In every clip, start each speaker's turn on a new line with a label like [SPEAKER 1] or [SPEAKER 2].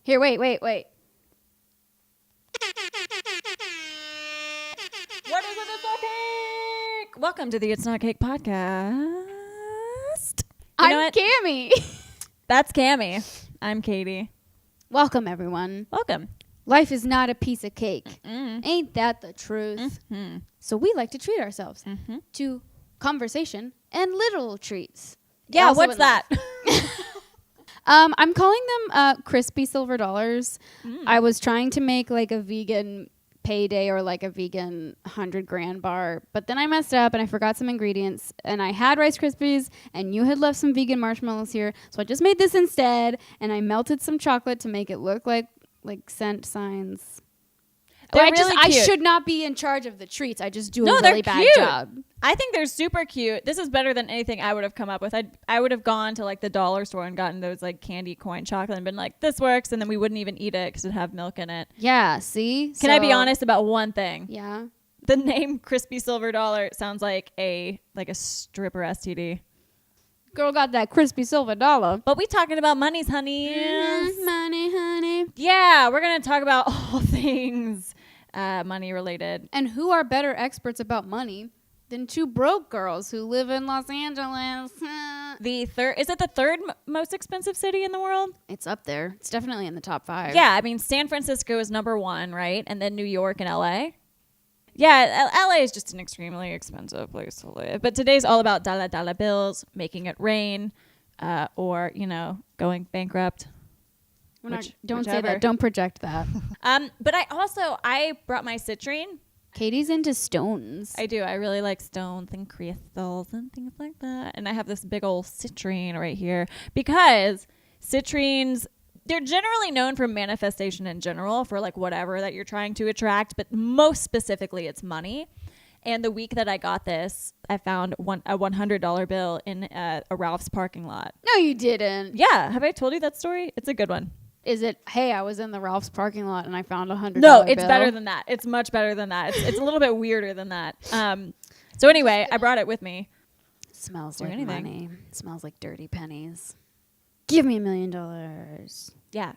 [SPEAKER 1] Here, wait.
[SPEAKER 2] What is it? It's not cake. Welcome to the It's Not Cake podcast.
[SPEAKER 1] I'm Cammie.
[SPEAKER 2] That's Cammie. I'm Katie.
[SPEAKER 1] Welcome, everyone.
[SPEAKER 2] Welcome.
[SPEAKER 1] Life is not a piece of cake.
[SPEAKER 2] Mm-mm.
[SPEAKER 1] Ain't that the truth?
[SPEAKER 2] Mm-hmm.
[SPEAKER 1] So we like to treat ourselves to conversation and literal treats.
[SPEAKER 2] Yeah,
[SPEAKER 1] Also
[SPEAKER 2] what's
[SPEAKER 1] in
[SPEAKER 2] that?
[SPEAKER 1] I'm calling them crispy silver dollars. I was trying to make like a vegan payday or like a vegan 100 grand bar, but then I messed up and I forgot some ingredients, and I had Rice Krispies and you had left some vegan marshmallows here, so I just made this instead, and I melted some chocolate to make it look like scent signs. I should not be in charge of the treats. I just do a really bad job.
[SPEAKER 2] I think they're super cute. This is better than anything I would have come up with. I would have gone to like the dollar store and gotten those like candy coin chocolate and been like, this works, and then we wouldn't even eat it because it'd have milk in it.
[SPEAKER 1] Yeah, see?
[SPEAKER 2] Can I be honest about one thing?
[SPEAKER 1] Yeah.
[SPEAKER 2] The name Crispy Silver Dollar sounds like a stripper STD.
[SPEAKER 1] Girl got that crispy silver dollar.
[SPEAKER 2] But we talking about monies, honey.
[SPEAKER 1] Money, honey.
[SPEAKER 2] Yeah, we're going to talk about all things money related.
[SPEAKER 1] And who are better experts about money than two broke girls who live in Los Angeles?
[SPEAKER 2] Is it the third most expensive city in the world?
[SPEAKER 1] It's up there. It's definitely in the top 5.
[SPEAKER 2] Yeah, I mean, San Francisco is number 1, right? And then New York and LA. Yeah, LA is just an extremely expensive place to live. But today's all about Dolla Dolla bills, making it rain, or, going bankrupt.
[SPEAKER 1] Don't say that. Don't project that.
[SPEAKER 2] But I brought my citrine.
[SPEAKER 1] Katie's into stones.
[SPEAKER 2] I do. I really like stones and crystals and things like that. And I have this big old citrine right here because citrines, they're generally known for manifestation in general, for like whatever that you're trying to attract, but most specifically it's money. And the week that I got this, I found a $100 bill in a Ralph's parking lot.
[SPEAKER 1] No, you didn't.
[SPEAKER 2] Yeah. Have I told you that story? It's a good one.
[SPEAKER 1] Is it, hey, I was in the Ralph's parking lot and I found $100
[SPEAKER 2] No, it's
[SPEAKER 1] bill?
[SPEAKER 2] better than that. It's much better than that. It's a little bit weirder than that. So anyway, I brought it with me.
[SPEAKER 1] Smells like money. Smells like dirty pennies. Give me $1 million.
[SPEAKER 2] Yeah.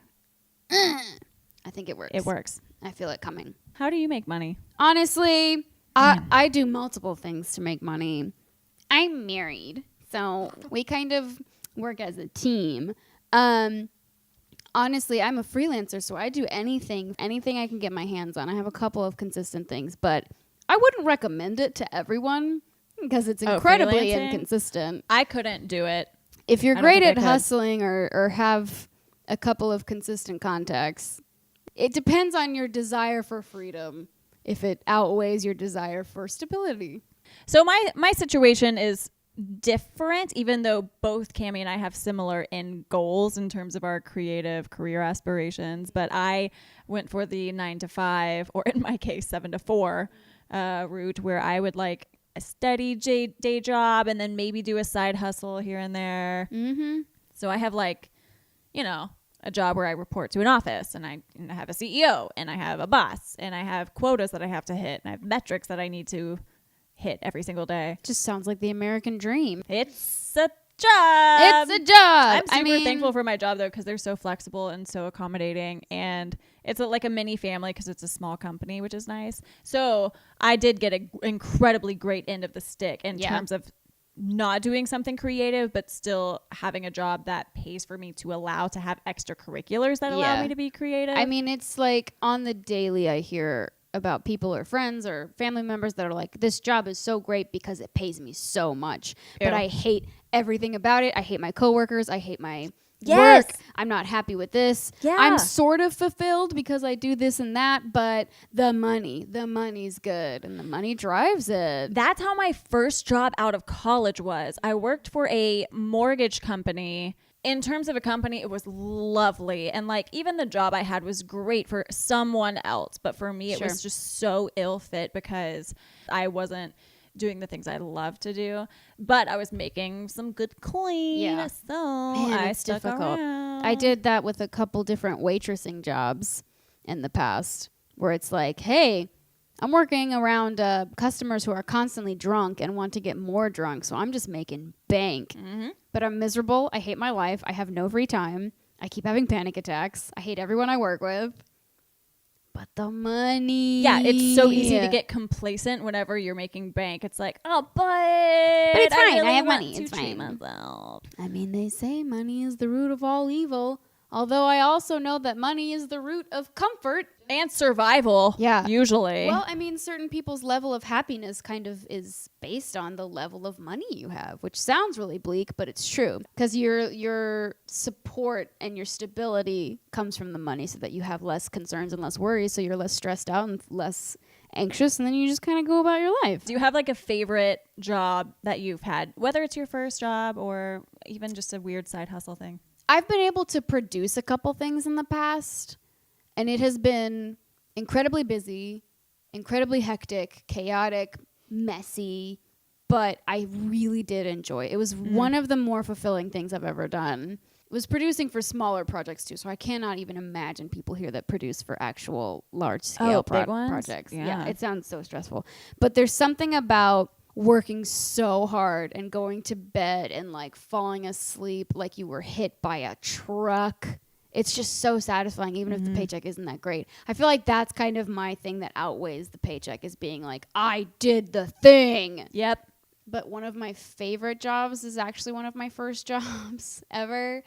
[SPEAKER 1] I think it works.
[SPEAKER 2] It works.
[SPEAKER 1] I feel it coming.
[SPEAKER 2] How do you make money?
[SPEAKER 1] Honestly, I do multiple things to make money. I'm married, so we kind of work as a team. Honestly, I'm a freelancer, so I do anything I can get my hands on. I have a couple of consistent things, but I wouldn't recommend it to everyone because it's incredibly inconsistent.
[SPEAKER 2] I couldn't do it.
[SPEAKER 1] If you're great at hustling or have a couple of consistent contacts, it depends on your desire for freedom, if it outweighs your desire for stability.
[SPEAKER 2] So my situation is different, even though both Cammie and I have similar end goals in terms of our creative career aspirations. But I went for the 9 to 5, or in my case, 7 to 4 route, where I would like a steady day job and then maybe do a side hustle here and there. Mm-hmm. So I have like, a job where I report to an office, and I have a CEO, and I have a boss, and I have quotas that I have to hit, and I have metrics that I need to hit every single day.
[SPEAKER 1] Just sounds like the American dream.
[SPEAKER 2] It's a job.
[SPEAKER 1] It's a job.
[SPEAKER 2] I'm super thankful for my job, though, because they're so flexible and so accommodating, and it's like a mini family because it's a small company, which is nice. So I did get an incredibly great end of the stick in terms of not doing something creative, but still having a job that pays for me to allow to have extracurriculars that allow me to be creative.
[SPEAKER 1] I mean, it's like on the daily I hear about people or friends or family members that are like, this job is so great because it pays me so much. Ew. But I hate everything about it. I hate my coworkers. I hate my work. I'm not happy with this. Yeah. I'm sort of fulfilled because I do this and that, but the money's good and the money drives it.
[SPEAKER 2] That's how my first job out of college was. I worked for a mortgage company. In terms of a company, it was lovely. And like even the job I had was great for someone else. But for me, it was just so ill fit because I wasn't doing the things I love to do. But I was making some good coin. Yeah. So I stuck around.
[SPEAKER 1] I did that with a couple different waitressing jobs in the past where it's like, hey, I'm working around customers who are constantly drunk and want to get more drunk, so I'm just making bank. But I'm miserable. I hate my life. I have no free time. I keep having panic attacks. I hate everyone I work with. But the money.
[SPEAKER 2] Yeah, it's so easy to get complacent whenever you're making bank. It's like, oh, but
[SPEAKER 1] it's fine.
[SPEAKER 2] really
[SPEAKER 1] I have
[SPEAKER 2] want
[SPEAKER 1] money.
[SPEAKER 2] to
[SPEAKER 1] It's
[SPEAKER 2] treat
[SPEAKER 1] fine.
[SPEAKER 2] myself.
[SPEAKER 1] I mean, they say money is the root of all evil. Although I also know that money is the root of comfort.
[SPEAKER 2] And survival.
[SPEAKER 1] Yeah.
[SPEAKER 2] Usually.
[SPEAKER 1] Well, I mean, certain people's level of happiness kind of is based on the level of money you have, which sounds really bleak, but it's true. Because your support and your stability comes from the money so that you have less concerns and less worries, so you're less stressed out and less anxious, and then you just kind of go about your life.
[SPEAKER 2] Do you have like a favorite job that you've had, whether it's your first job or even just a weird side hustle thing?
[SPEAKER 1] I've been able to produce a couple things in the past, and it has been incredibly busy, incredibly hectic, chaotic, messy, but I really did enjoy it. It was one of the more fulfilling things I've ever done. It was producing for smaller projects too, so I cannot even imagine people here that produce for actual large-scale
[SPEAKER 2] big ones?
[SPEAKER 1] projects.
[SPEAKER 2] Yeah,
[SPEAKER 1] it sounds so stressful. But there's something about working so hard and going to bed and like falling asleep like you were hit by a truck. It's just so satisfying, even if the paycheck isn't that great. I feel like that's kind of my thing that outweighs the paycheck, is being like, I did the thing.
[SPEAKER 2] Yep.
[SPEAKER 1] But one of my favorite jobs is actually one of my first jobs ever.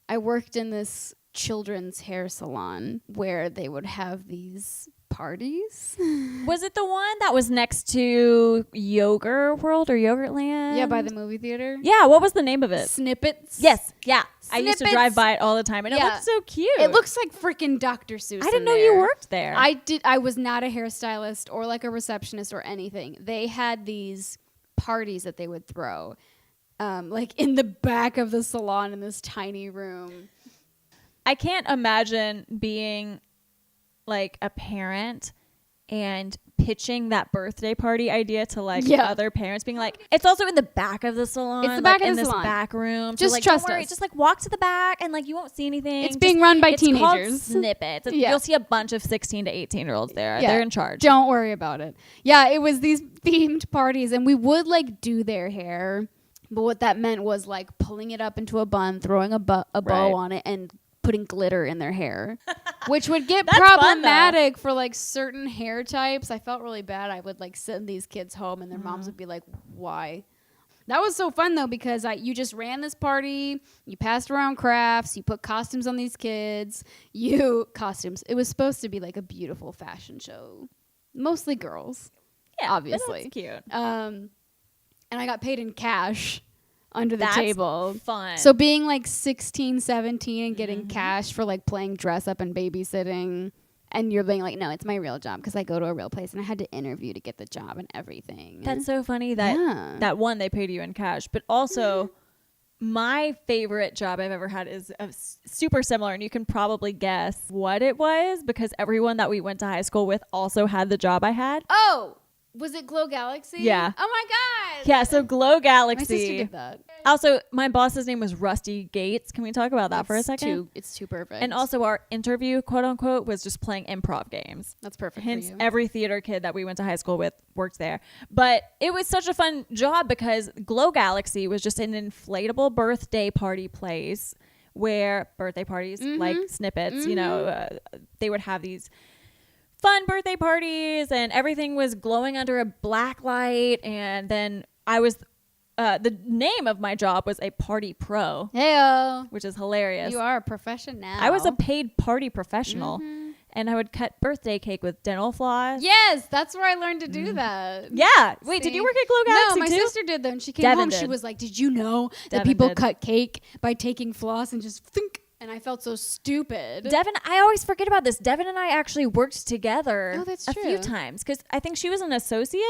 [SPEAKER 1] I worked in this children's hair salon where they would have these parties.
[SPEAKER 2] Was it the one that was next to Yogurt World or Yogurtland?
[SPEAKER 1] Yeah, by the movie theater.
[SPEAKER 2] Yeah, what was the name of it?
[SPEAKER 1] Snippets.
[SPEAKER 2] Yes, yeah. I used to
[SPEAKER 1] Snippets.
[SPEAKER 2] drive by it all the time, and it
[SPEAKER 1] Yeah.
[SPEAKER 2] looked so cute.
[SPEAKER 1] It looks like freaking Dr. Seuss.
[SPEAKER 2] I didn't
[SPEAKER 1] in
[SPEAKER 2] know
[SPEAKER 1] there.
[SPEAKER 2] you worked there.
[SPEAKER 1] I was not a hairstylist or like a receptionist or anything. They had these parties that they would throw, like in the back of the salon in this tiny room.
[SPEAKER 2] I can't imagine being like a parent and pitching that birthday party idea to like other parents, being like, it's also in the back of the salon.
[SPEAKER 1] It's the back
[SPEAKER 2] like,
[SPEAKER 1] of the
[SPEAKER 2] in
[SPEAKER 1] salon.
[SPEAKER 2] this back room.
[SPEAKER 1] Just
[SPEAKER 2] so, like,
[SPEAKER 1] trust
[SPEAKER 2] don't worry,
[SPEAKER 1] us.
[SPEAKER 2] just like walk to the back and like you won't see anything.
[SPEAKER 1] It's being run by
[SPEAKER 2] it's
[SPEAKER 1] teenagers.
[SPEAKER 2] Called Snippets.
[SPEAKER 1] Yeah.
[SPEAKER 2] You'll see a bunch of 16 to 18-year-olds there.
[SPEAKER 1] Yeah.
[SPEAKER 2] They're in charge.
[SPEAKER 1] Don't worry about it. Yeah, it was these themed parties, and we would like do their hair, but what that meant was like pulling it up into a bun, throwing a bow on it, and putting glitter in their hair, which would get
[SPEAKER 2] That's
[SPEAKER 1] problematic for like certain hair types. I felt really bad. I would like send these kids home and their moms would be like, why? That was so fun though, because you just ran this party, you passed around crafts, you put costumes on these kids, it was supposed to be like a beautiful fashion show, mostly girls,
[SPEAKER 2] Yeah,
[SPEAKER 1] obviously.
[SPEAKER 2] That's cute.
[SPEAKER 1] And I got paid in cash under the
[SPEAKER 2] That's
[SPEAKER 1] table.
[SPEAKER 2] fun.
[SPEAKER 1] So being like 16, 17 and getting cash for like playing dress up and babysitting, and you're being like, no, it's my real job because I go to a real place and I had to interview to get the job and everything.
[SPEAKER 2] That's so funny that that one, they paid you in cash, but also my favorite job I've ever had is super similar, and you can probably guess what it was because everyone that we went to high school with also had the job I had.
[SPEAKER 1] Oh, was it Glow Galaxy?
[SPEAKER 2] Yeah.
[SPEAKER 1] Oh my God.
[SPEAKER 2] Yeah, so Glow Galaxy.
[SPEAKER 1] My sister did that.
[SPEAKER 2] Also, my boss's name was Rusty Gates. Can we talk about that for a second?
[SPEAKER 1] It's too perfect.
[SPEAKER 2] And also our interview, quote unquote, was just playing improv games.
[SPEAKER 1] That's perfect
[SPEAKER 2] Hence,
[SPEAKER 1] for you.
[SPEAKER 2] every theater kid that we went to high school with worked there. But it was such a fun job because Glow Galaxy was just an inflatable birthday party place where birthday parties, like Snippets, you know, they would have these fun birthday parties and everything was glowing under a black light. And then I was, the name of my job was a party pro,
[SPEAKER 1] Heyo.
[SPEAKER 2] which is hilarious.
[SPEAKER 1] You are a professional.
[SPEAKER 2] I was a paid party professional and I would cut birthday cake with dental floss.
[SPEAKER 1] Yes, that's where I learned to do that.
[SPEAKER 2] Yeah. Wait, did you work at Glow Galaxy
[SPEAKER 1] No, my
[SPEAKER 2] too?
[SPEAKER 1] sister did that. When she came
[SPEAKER 2] Devin
[SPEAKER 1] home,
[SPEAKER 2] did.
[SPEAKER 1] she was like, did you know that
[SPEAKER 2] Devin
[SPEAKER 1] people
[SPEAKER 2] did.
[SPEAKER 1] cut cake by taking floss and just think? And I felt so stupid.
[SPEAKER 2] Devin, I always forget about this. Devin and I actually worked together
[SPEAKER 1] Oh, that's
[SPEAKER 2] a
[SPEAKER 1] true.
[SPEAKER 2] few times because I think she was an associate,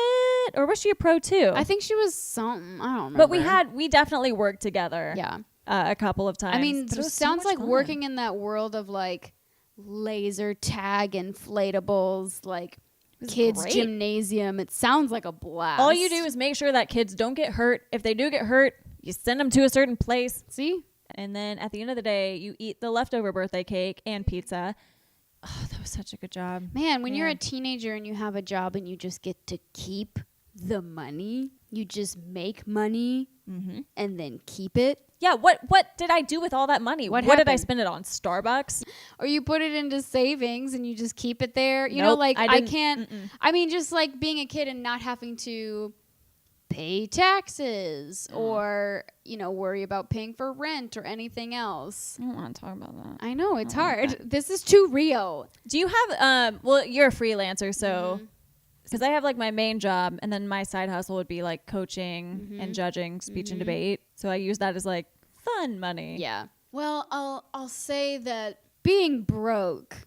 [SPEAKER 2] or was she a pro too?
[SPEAKER 1] I think she was something. I don't remember.
[SPEAKER 2] But we definitely worked together.
[SPEAKER 1] Yeah.
[SPEAKER 2] A couple of times.
[SPEAKER 1] I mean,
[SPEAKER 2] But
[SPEAKER 1] it
[SPEAKER 2] was so
[SPEAKER 1] sounds
[SPEAKER 2] much
[SPEAKER 1] like
[SPEAKER 2] fun.
[SPEAKER 1] working in that world of like laser tag inflatables, like
[SPEAKER 2] was
[SPEAKER 1] kids
[SPEAKER 2] great.
[SPEAKER 1] gymnasium. It sounds like a blast.
[SPEAKER 2] All you do is make sure that kids don't get hurt. If they do get hurt, you send them to a certain place.
[SPEAKER 1] see.
[SPEAKER 2] And then at the end of the day, you eat the leftover birthday cake and pizza. Oh, that was such a good job.
[SPEAKER 1] Man, when you're a teenager and you have a job and you just get to keep the money, you just make money and then keep it.
[SPEAKER 2] Yeah, what did I do with all that money? What did I spend it on? Starbucks?
[SPEAKER 1] Or you put it into savings and you just keep it there. You
[SPEAKER 2] Nope,
[SPEAKER 1] know, like I can't.
[SPEAKER 2] Mm-mm.
[SPEAKER 1] I mean, just like being a kid and not having to pay taxes or, you know, worry about paying for rent or anything else.
[SPEAKER 2] I don't want to talk about that.
[SPEAKER 1] I know, it's hard. This is too real.
[SPEAKER 2] Do you have, well, you're a freelancer, so, because I have like my main job and then my side hustle would be like coaching and judging speech and debate. So I use that as like fun money.
[SPEAKER 1] Yeah. Well, I'll say that being broke,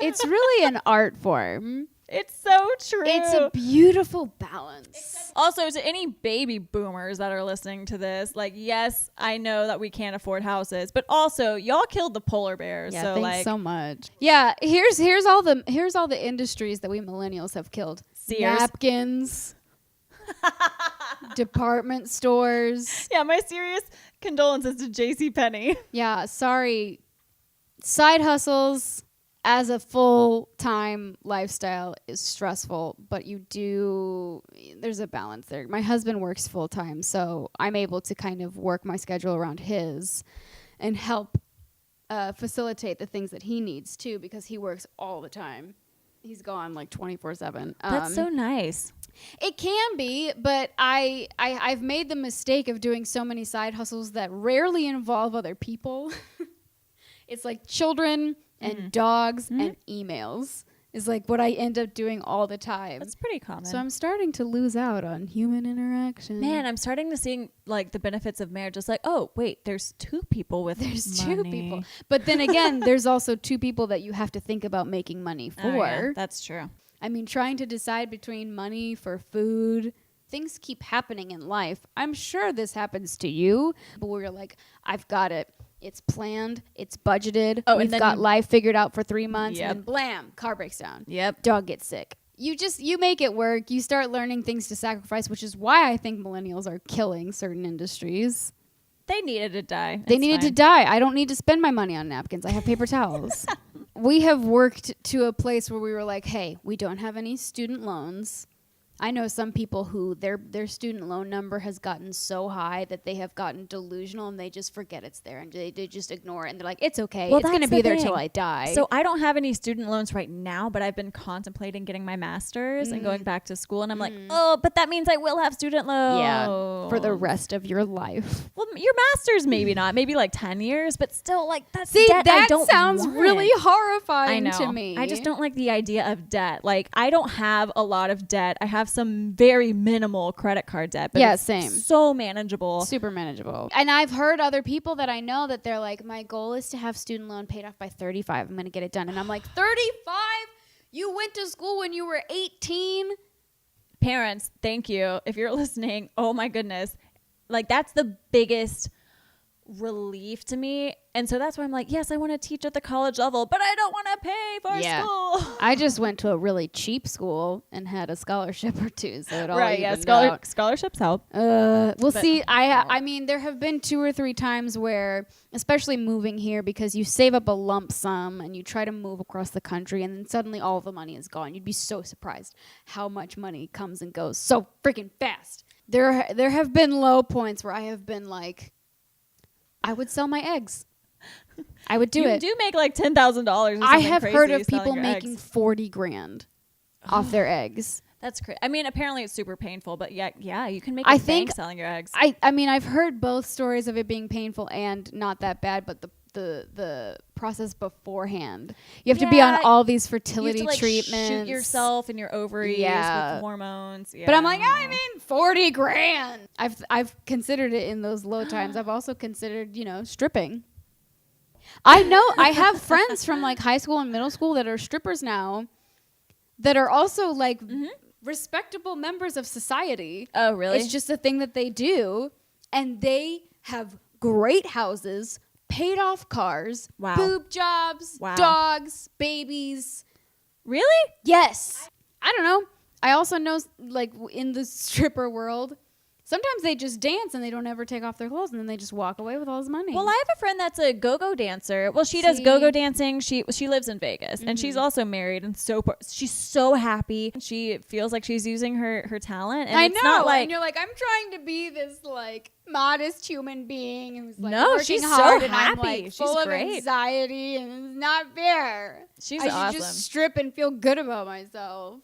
[SPEAKER 1] it's really an art form.
[SPEAKER 2] It's so true.
[SPEAKER 1] It's a beautiful balance.
[SPEAKER 2] Also, to any baby boomers that are listening to this, like, yes, I know that we can't afford houses, but also y'all killed the polar bears.
[SPEAKER 1] Yeah,
[SPEAKER 2] so
[SPEAKER 1] thanks
[SPEAKER 2] like,
[SPEAKER 1] so much. Yeah, here's all the industries that we millennials have killed.
[SPEAKER 2] Sears.
[SPEAKER 1] Napkins, department stores.
[SPEAKER 2] Yeah, my serious condolences to JCPenney.
[SPEAKER 1] Yeah, sorry. Side hustles as a full-time lifestyle is stressful, but there's a balance there. My husband works full-time, so I'm able to kind of work my schedule around his and help facilitate the things that he needs too, because he works all the time. He's gone like 24/7.
[SPEAKER 2] That's so nice.
[SPEAKER 1] It can be, but I've made the mistake of doing so many side hustles that rarely involve other people. It's like children and dogs and emails is like what I end up doing all the time.
[SPEAKER 2] That's pretty common.
[SPEAKER 1] So I'm starting to lose out on human interaction.
[SPEAKER 2] Man, I'm starting to see like the benefits of marriage. It's like, oh, wait, there's two people with
[SPEAKER 1] two people. But then again, there's also two people that you have to think about making money for.
[SPEAKER 2] Oh, yeah, that's true.
[SPEAKER 1] I mean, trying to decide between money for food, things keep happening in life. I'm sure this happens to you, but where you're like, I've got it. It's planned. It's budgeted.
[SPEAKER 2] Oh,
[SPEAKER 1] we've got life figured out for 3 months.
[SPEAKER 2] Yep.
[SPEAKER 1] And then blam, car breaks down.
[SPEAKER 2] Yep.
[SPEAKER 1] Dog gets sick. You make it work. You start learning things to sacrifice, which is why I think millennials are killing certain industries.
[SPEAKER 2] They needed to die.
[SPEAKER 1] They needed to die. I don't need to spend my money on napkins. I have paper towels. We have worked to a place where we were like, hey, we don't have any student loans. I know some people who their student loan number has gotten so high that they have gotten delusional and they just forget it's there and they just ignore it and they're like, it's okay.
[SPEAKER 2] Well,
[SPEAKER 1] it's going to be there till I die.
[SPEAKER 2] So I don't have any student loans right now, but I've been contemplating getting my master's and going back to school. And I'm like, oh, but that means I will have student loans.
[SPEAKER 1] Yeah, for the rest of your life.
[SPEAKER 2] Well, your master's maybe not, maybe like 10 years, but still like that's
[SPEAKER 1] See,
[SPEAKER 2] debt
[SPEAKER 1] that
[SPEAKER 2] I don't
[SPEAKER 1] sounds
[SPEAKER 2] want.
[SPEAKER 1] really horrifying to me.
[SPEAKER 2] I just don't like the idea of debt. Like I don't have a lot of debt. I have some very minimal credit card debt, but
[SPEAKER 1] yeah,
[SPEAKER 2] it's
[SPEAKER 1] same.
[SPEAKER 2] So manageable.
[SPEAKER 1] Super manageable. And I've heard other people that I know that they're like, my goal is to have student loan paid off by 35. I'm going to get it done. And I'm like, 35? You went to school when you were 18?
[SPEAKER 2] Parents, thank you. If you're listening, oh my goodness. Like that's the biggest relief to me. And so that's why I'm like, yes, I want to teach at the college level, but I don't want to pay for school.
[SPEAKER 1] I just went to a really cheap school and had a scholarship or two, so it all
[SPEAKER 2] right,
[SPEAKER 1] evened
[SPEAKER 2] yeah,
[SPEAKER 1] out.
[SPEAKER 2] Scholarships help.
[SPEAKER 1] See, I mean, there have been 2 or 3 times where, especially moving here, because you save up a lump sum and you try to move across the country, and then suddenly all the money is gone. You'd be so surprised how much money comes and goes so freaking fast. There have been low points where I have been like, I would sell my eggs. I would do it.
[SPEAKER 2] You do make like $10,000.
[SPEAKER 1] I have heard of people making 40 grand off their eggs.
[SPEAKER 2] That's crazy. I mean, apparently it's super painful, but yeah, you can make a bank selling your eggs.
[SPEAKER 1] I mean, I've heard both stories of it being painful and not that bad, but the process beforehand. You have to be on all these fertility
[SPEAKER 2] you have to,
[SPEAKER 1] treatments.
[SPEAKER 2] Shoot yourself in your ovaries with hormones. Yeah.
[SPEAKER 1] But I'm like, I mean, 40 grand. I've considered it in those low times. I've also considered, stripping. I know I have friends from like high school and middle school that are strippers now that are also like respectable members of society.
[SPEAKER 2] Oh, really?
[SPEAKER 1] It's just a thing that they do. And they have great houses, paid off cars, boob jobs, dogs, babies.
[SPEAKER 2] Really?
[SPEAKER 1] Yes. I don't know. I also know, like, in the stripper world, Sometimes they just dance and they don't ever take off their clothes and then they just walk away with all his money.
[SPEAKER 2] Well, I have a friend that's a go-go dancer. Well, she does go-go dancing. She lives in Vegas and she's also married and she's so happy. She feels like she's using her talent. And
[SPEAKER 1] I
[SPEAKER 2] it's
[SPEAKER 1] know.
[SPEAKER 2] Not like,
[SPEAKER 1] and you're like, I'm trying to be this like modest human being who's like
[SPEAKER 2] no,
[SPEAKER 1] working
[SPEAKER 2] she's
[SPEAKER 1] hard
[SPEAKER 2] so
[SPEAKER 1] and
[SPEAKER 2] happy.
[SPEAKER 1] I'm like
[SPEAKER 2] She's
[SPEAKER 1] full
[SPEAKER 2] great.
[SPEAKER 1] of anxiety and it's not fair.
[SPEAKER 2] She's
[SPEAKER 1] I
[SPEAKER 2] awesome.
[SPEAKER 1] should just strip and feel good about myself.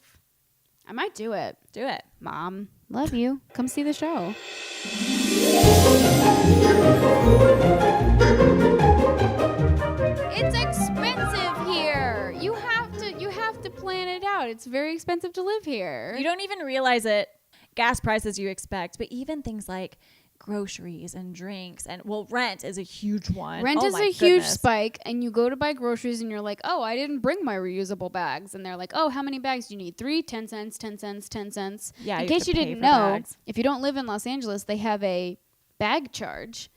[SPEAKER 1] I might do it.
[SPEAKER 2] Do it.
[SPEAKER 1] Mom, love you. Come see the show. It's expensive here. You have to plan it out. It's very expensive to live here.
[SPEAKER 2] You don't even realize it. Gas prices you expect, but even things like groceries and drinks and rent is a huge one.
[SPEAKER 1] Rent is a huge
[SPEAKER 2] goodness.
[SPEAKER 1] spike, and you go to buy groceries and you're like, oh, I didn't bring my reusable bags. And they're like, oh, how many bags do you need? 3, 10 cents, 10 cents, 10 cents.
[SPEAKER 2] Yeah,
[SPEAKER 1] In
[SPEAKER 2] you have
[SPEAKER 1] case
[SPEAKER 2] to
[SPEAKER 1] you
[SPEAKER 2] pay
[SPEAKER 1] didn't
[SPEAKER 2] for
[SPEAKER 1] know,
[SPEAKER 2] bags.
[SPEAKER 1] if you don't live in Los Angeles, they have a bag charge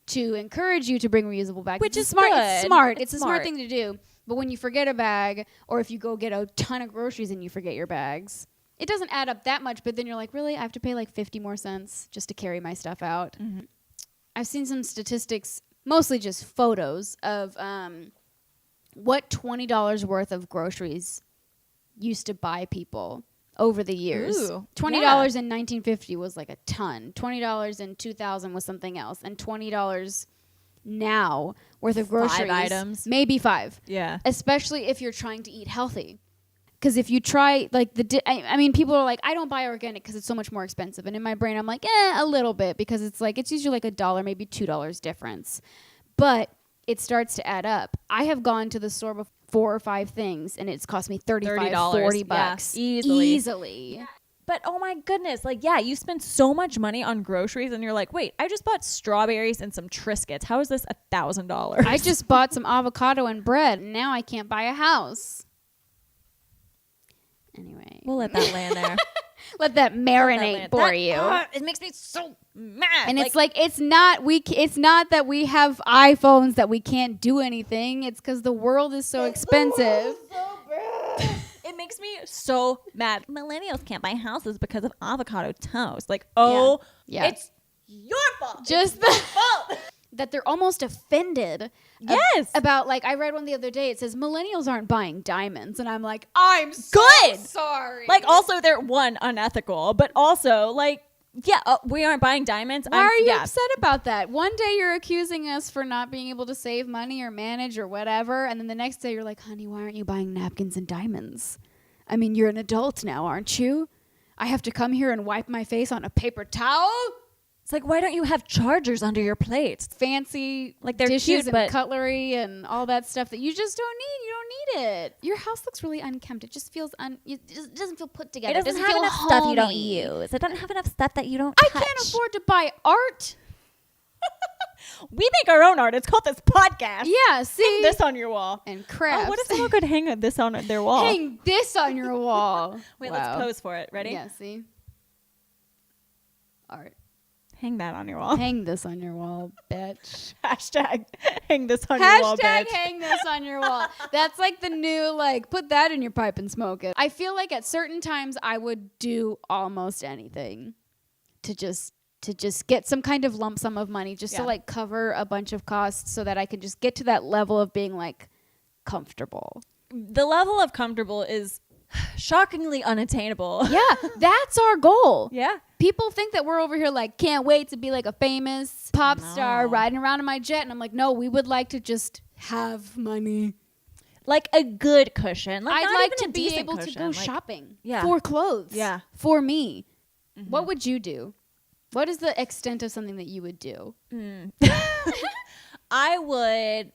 [SPEAKER 1] to encourage you to bring reusable bags.
[SPEAKER 2] Which is
[SPEAKER 1] smart.
[SPEAKER 2] good.
[SPEAKER 1] It's smart. It's a
[SPEAKER 2] smart
[SPEAKER 1] smart thing to do. But when you forget a bag, or if you go get a ton of groceries and you forget your bags, it doesn't add up that much. But then you're like, really? I have to pay like 50 more cents just to carry my stuff out.
[SPEAKER 2] Mm-hmm.
[SPEAKER 1] I've seen some statistics, mostly just photos of what $20 worth of groceries used to buy people over the years.
[SPEAKER 2] Ooh,
[SPEAKER 1] $20
[SPEAKER 2] yeah.
[SPEAKER 1] in 1950 was like a ton. $20 in 2000 was something else. And $20 now worth of groceries.
[SPEAKER 2] 5 items.
[SPEAKER 1] Maybe 5.
[SPEAKER 2] Yeah.
[SPEAKER 1] Especially if you're trying to eat healthy. Because if you try, like, I mean, people are like, I don't buy organic because it's so much more expensive. And in my brain, I'm like, a little bit. Because it's like, it's usually like $1, maybe $2 difference. But it starts to add up. I have gone to the store with 4 or 5 things, and it's cost me $35, $40 bucks.
[SPEAKER 2] Yeah,
[SPEAKER 1] Easily.
[SPEAKER 2] Yeah. But oh my goodness, like, yeah, you spend so much money on groceries and you're like, wait, I just bought strawberries and some Triscuits. How is this $1,000?
[SPEAKER 1] I just bought some avocado and bread, and now I can't buy a house. Anyway.
[SPEAKER 2] We'll let that land there.
[SPEAKER 1] Let that marinate for you.
[SPEAKER 2] It makes me so mad.
[SPEAKER 1] And it's like it's not that we have iPhones that we can't do anything. It's because the world is so expensive.
[SPEAKER 2] It makes me so mad. Millennials can't buy houses because of avocado toast. Like, oh,
[SPEAKER 1] Yeah.
[SPEAKER 2] it's your fault.
[SPEAKER 1] Just the fault that they're almost offended.
[SPEAKER 2] Yes.
[SPEAKER 1] About, like, I read one the other day. It says millennials aren't buying diamonds, and I'm like, I'm so
[SPEAKER 2] Good.
[SPEAKER 1] sorry.
[SPEAKER 2] Like, also, they're unethical, but also, like, yeah, we aren't buying diamonds.
[SPEAKER 1] Why are you upset about that? One day you're accusing us for not being able to save money or manage or whatever, and then the next day you're like, honey, why aren't you buying napkins and diamonds? I mean, you're an adult now, aren't you? I have to come here and wipe my face on a paper towel?
[SPEAKER 2] It's like, why don't you have chargers under your plates?
[SPEAKER 1] Fancy
[SPEAKER 2] Like, they're
[SPEAKER 1] dishes
[SPEAKER 2] cute,
[SPEAKER 1] and
[SPEAKER 2] but
[SPEAKER 1] cutlery and all that stuff that you just don't need. You don't need it. Your house looks really unkempt. It just feels it just doesn't feel put together.
[SPEAKER 2] it doesn't have
[SPEAKER 1] feel
[SPEAKER 2] enough stuff you don't
[SPEAKER 1] homey.
[SPEAKER 2] use. It doesn't have enough stuff that you don't
[SPEAKER 1] I
[SPEAKER 2] touch.
[SPEAKER 1] can't afford to buy art.
[SPEAKER 2] We make our own art. It's called this podcast.
[SPEAKER 1] Yeah, see?
[SPEAKER 2] Hang this on your wall.
[SPEAKER 1] And crafts.
[SPEAKER 2] Oh, what if someone could hang this on their wall?
[SPEAKER 1] Hang this on your wall.
[SPEAKER 2] Wait,
[SPEAKER 1] Wow.
[SPEAKER 2] let's pose for it. Ready?
[SPEAKER 1] Yeah, see? Art.
[SPEAKER 2] Hang that on your wall.
[SPEAKER 1] Hang this on your wall, bitch.
[SPEAKER 2] Hashtag hang this on your wall,
[SPEAKER 1] Hashtag
[SPEAKER 2] bitch.
[SPEAKER 1] hang this on your wall. That's like the new, like, put that in your pipe and smoke it. I feel like at certain times I would do almost anything to just get some kind of lump sum of money just to, like, cover a bunch of costs so that I can just get to that level of being, like, comfortable.
[SPEAKER 2] The level of comfortable is shockingly unattainable.
[SPEAKER 1] Yeah, that's our goal.
[SPEAKER 2] Yeah.
[SPEAKER 1] People think that we're over here like, can't wait to be like a famous pop star riding around in my jet. And I'm like, no, we would like to just have money.
[SPEAKER 2] Like a good cushion. Like,
[SPEAKER 1] I'd
[SPEAKER 2] not
[SPEAKER 1] like
[SPEAKER 2] even
[SPEAKER 1] to
[SPEAKER 2] a
[SPEAKER 1] be
[SPEAKER 2] decent
[SPEAKER 1] able to
[SPEAKER 2] cushion.
[SPEAKER 1] go
[SPEAKER 2] Like,
[SPEAKER 1] shopping
[SPEAKER 2] Yeah.
[SPEAKER 1] for clothes.
[SPEAKER 2] Yeah.
[SPEAKER 1] For me. What would you do? What is the extent of something that you would do?
[SPEAKER 2] I would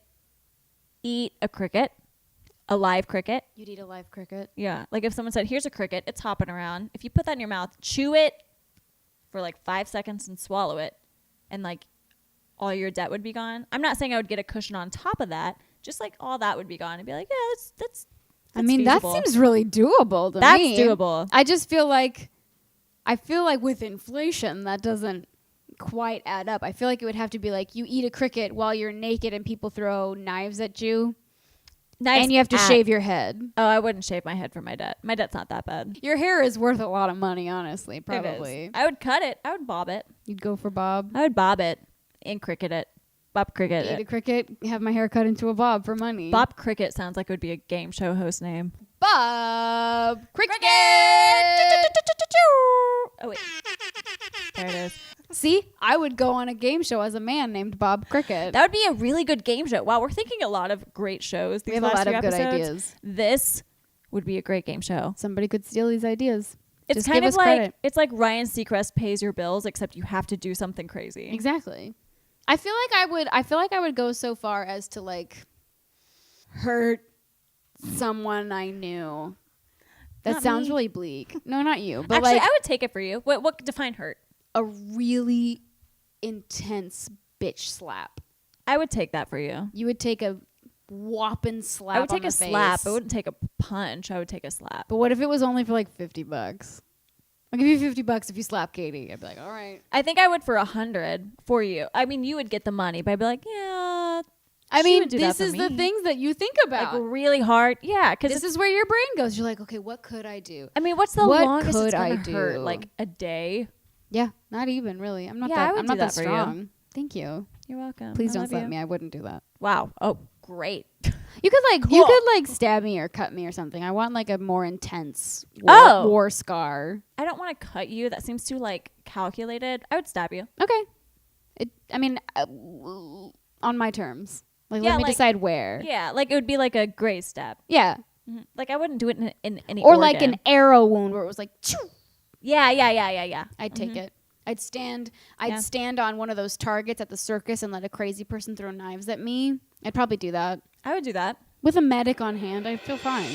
[SPEAKER 2] eat a cricket. A live cricket.
[SPEAKER 1] You'd eat a live cricket.
[SPEAKER 2] Yeah. Like if someone said, here's a cricket, it's hopping around. If you put that in your mouth, chew it for like 5 seconds and swallow it, and like all your debt would be gone. I'm not saying I would get a cushion on top of that. Just like all that would be gone and be like, yeah, that's
[SPEAKER 1] I mean,
[SPEAKER 2] feasible.
[SPEAKER 1] that seems really doable to
[SPEAKER 2] That's
[SPEAKER 1] me.
[SPEAKER 2] doable.
[SPEAKER 1] I just feel like with inflation, that doesn't quite add up. I feel like it would have to be like you eat a cricket while you're naked and people throw knives at you. And you have to shave your head.
[SPEAKER 2] Oh, I wouldn't shave my head for my debt. My debt's not that bad.
[SPEAKER 1] Your hair is worth a lot of money, honestly, probably.
[SPEAKER 2] I would cut it. I would bob it.
[SPEAKER 1] You'd go for bob?
[SPEAKER 2] I would bob it and cricket it. Bob Cricket.
[SPEAKER 1] Eat a cricket, have my hair cut into a bob for money.
[SPEAKER 2] Bob Cricket sounds like it would be a game show host name.
[SPEAKER 1] Bob Cricket!
[SPEAKER 2] Oh, wait. There it is.
[SPEAKER 1] See, I would go on a game show as a man named Bob Cricket.
[SPEAKER 2] That would be a really good game show. Wow, we're thinking a lot of great shows.
[SPEAKER 1] We have a lot of good ideas.
[SPEAKER 2] This would be a great game show.
[SPEAKER 1] Somebody could steal these ideas.
[SPEAKER 2] It's
[SPEAKER 1] Just
[SPEAKER 2] kind
[SPEAKER 1] give
[SPEAKER 2] of
[SPEAKER 1] us
[SPEAKER 2] like
[SPEAKER 1] credit.
[SPEAKER 2] it's like Ryan Seacrest pays your bills, except you have to do something crazy.
[SPEAKER 1] Exactly. I feel like I would go so far as to like hurt someone I knew. That
[SPEAKER 2] Not
[SPEAKER 1] sounds
[SPEAKER 2] me.
[SPEAKER 1] really bleak. No, not you. But
[SPEAKER 2] Actually,
[SPEAKER 1] like
[SPEAKER 2] I would take it for you. What define hurt?
[SPEAKER 1] a really intense bitch slap.
[SPEAKER 2] I would take that for you.
[SPEAKER 1] You would take a whopping slap.
[SPEAKER 2] I would take
[SPEAKER 1] on
[SPEAKER 2] a
[SPEAKER 1] the
[SPEAKER 2] slap.
[SPEAKER 1] face.
[SPEAKER 2] I wouldn't take a punch. I would take a slap.
[SPEAKER 1] But what if it was only for like $50? I'll give you $50 if you slap Katie. I'd be like, all right.
[SPEAKER 2] I think I would for 100 for you. I mean, you would get the money, but I'd be like, yeah.
[SPEAKER 1] I
[SPEAKER 2] she
[SPEAKER 1] mean,
[SPEAKER 2] would do that
[SPEAKER 1] this
[SPEAKER 2] for
[SPEAKER 1] is the
[SPEAKER 2] me.
[SPEAKER 1] things that you think about.
[SPEAKER 2] Like really hard. Yeah, because
[SPEAKER 1] This is where your brain goes. You're like, okay, what could I do?
[SPEAKER 2] I mean, what's the
[SPEAKER 1] What
[SPEAKER 2] longest
[SPEAKER 1] could
[SPEAKER 2] it's gonna
[SPEAKER 1] I
[SPEAKER 2] hurt?
[SPEAKER 1] do?
[SPEAKER 2] Like a day.
[SPEAKER 1] Yeah, not even really. I'm not
[SPEAKER 2] Yeah, I
[SPEAKER 1] that.
[SPEAKER 2] would
[SPEAKER 1] I'm
[SPEAKER 2] do
[SPEAKER 1] not that
[SPEAKER 2] that for you.
[SPEAKER 1] strong. Thank you.
[SPEAKER 2] You're welcome.
[SPEAKER 1] Please
[SPEAKER 2] I
[SPEAKER 1] don't
[SPEAKER 2] love
[SPEAKER 1] slap
[SPEAKER 2] you.
[SPEAKER 1] me. I wouldn't do that.
[SPEAKER 2] Wow. Oh, great.
[SPEAKER 1] You could like
[SPEAKER 2] Cool.
[SPEAKER 1] stab me or cut me or something. I want like a more intense war scar.
[SPEAKER 2] I don't want to cut you. That seems too like calculated. I would stab you.
[SPEAKER 1] Okay. I mean, on my terms. Like,
[SPEAKER 2] Yeah,
[SPEAKER 1] let me
[SPEAKER 2] like-
[SPEAKER 1] decide where.
[SPEAKER 2] Yeah, like it would be like a graze stab.
[SPEAKER 1] Yeah.
[SPEAKER 2] Mhm. Like I wouldn't do it in any
[SPEAKER 1] Or like
[SPEAKER 2] organ.
[SPEAKER 1] an arrow wound where it was like, choo.
[SPEAKER 2] Yeah.
[SPEAKER 1] I'd take it. I'd stand
[SPEAKER 2] Yeah.
[SPEAKER 1] stand on one of those targets at the circus and let a crazy person throw knives at me. I'd probably do that.
[SPEAKER 2] I would do that.
[SPEAKER 1] With a medic on hand, I'd feel fine.